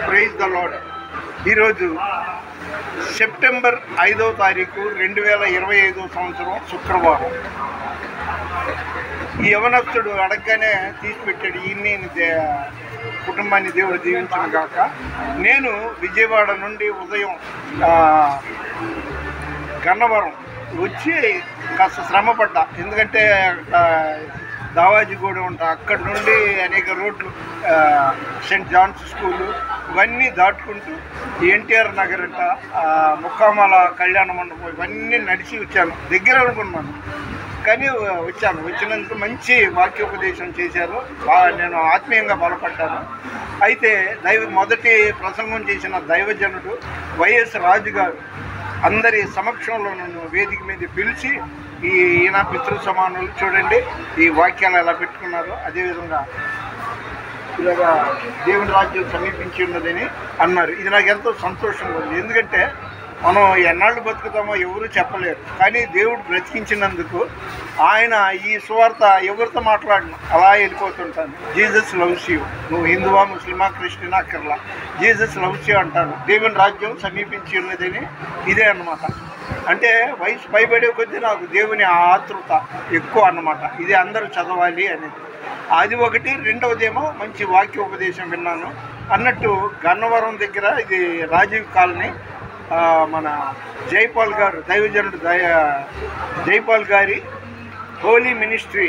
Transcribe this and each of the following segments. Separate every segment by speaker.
Speaker 1: Praise the Lord. ఈరోజు September 5వ తారీఖు 2025 సంవత్సరం శుక్రవారం. ఈ యవనస్తుడు అడగగానే తీసిపెట్టాడు. ఈయన్ని కుటుంబాన్ని దేవుడు దీవించను గాక. నేను విజయవాడ నుండి ఉదయం గన్నవరం వచ్చి కాస్త శ్రమపడ్డా. ఎందుకంటే దావాజిగూడ ఉంటా, అక్కడి నుండి అనేక రోడ్లు, సెయింట్ జాన్స్ స్కూలు ఇవన్నీ దాటుకుంటూ ఎన్టీఆర్ నగర్ అంట, ముక్కామాల కళ్యాణ మండపం ఇవన్నీ నడిచి వచ్చాను. దగ్గర అనుకున్నాను కానీ వచ్చాను. వచ్చినందుకు మంచి వాక్యోపదేశం చేశారు. నేను ఆత్మీయంగా బలపడ్డాను. అయితే మొదటి ప్రసంగం చేసిన దైవజనుడు వైఎస్ రాజు గారు అందరి సమక్షంలో నన్ను వేదిక మీద పిలిచి ఈయన పితృ సమానులు చూడండి ఈ వాక్యాలు ఎలా పెట్టుకున్నారో అదేవిధంగా ఇలాగా దేవుని రాజ్యం సమీపించి ఉన్నదని అన్నారు. ఇది నాకు ఎంతో సంతోషంగా ఉంది. ఎందుకంటే మనం ఎన్నాళ్ళు బతుకుతామో ఎవరు చెప్పలేరు. కానీ దేవుడు బ్రతికించినందుకు ఆయన ఈ సువార్త ఎవరితో మాట్లాడిన అలా వెళ్ళిపోతుంటాను. Jesus loves you. నువ్వు హిందువా, ముస్లిమా, క్రిస్టియనా అక్కర్లా, జీసస్ లవ్స్ యూ అంటాను. దేవుని రాజ్యం సమీపించి ఉన్నదని ఇదే అన్నమాట. అంటే వయసు పైబడే కొద్దీ నాకు దేవుని ఆతృత ఎక్కువ అన్నమాట. ఇది అందరూ చదవాలి అనేది అది ఒకటి. రెండవదేమో మంచి వాక్యోపదేశం విన్నాను. అన్నట్టు గన్నవరం దగ్గర ఇది రాజీవ్ కాలనీ, మన జైపాల్ గారు దైవజనుడు జైపాల్ గారి హోలీ మినిస్ట్రీ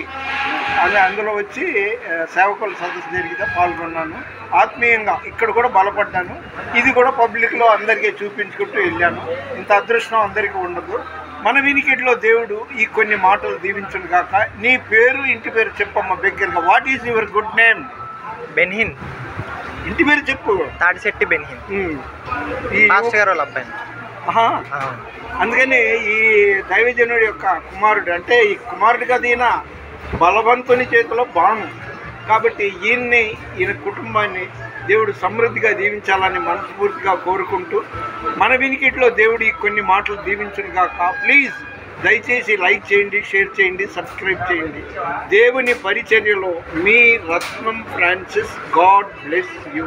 Speaker 1: అని అందులో వచ్చి సేవకుల సదస్సు జరిగితే పాల్గొన్నాను. ఆత్మీయంగా ఇక్కడ కూడా బలపడ్డాను. ఇది కూడా పబ్లిక్లో అందరికీ చూపించుకుంటూ వెళ్ళాను. ఇంత అదృష్టం అందరికీ ఉండదు. మన వినికిడిలో దేవుడు ఈ కొన్ని మాటలు దీవించును కాక. నీ పేరు, ఇంటి పేరు చెప్పమ్మ దగ్గరగా. What is your good name?
Speaker 2: బెన్హిన్.
Speaker 1: ఇంటి పేరు చెప్పు.
Speaker 2: తాడిశెట్టి బెన్హిన్. ఈ మాస్టర్ గారు వాళ్ళ అబ్బాయి.
Speaker 1: అందుకని ఈ దైవజనుడి యొక్క కుమారుడు, అంటే ఈ కుమారుడు కదా, ఈయన బలవంతుని చేతిలో బాణం. కాబట్టి ఈయన కుటుంబాన్ని దేవుడు సమృద్ధిగా దీవించాలని మనస్ఫూర్తిగా కోరుకుంటూ, మన వినికిట్లో దేవుడు ఈ కొన్ని మాటలు దీవించును కాక. ప్లీజ్ దయచేసి లైక్ చేయండి, షేర్ చేయండి, సబ్స్క్రైబ్ చేయండి. దేవుని పరిచర్యలో మీ రత్నం ఫ్రాన్సిస్. God bless you.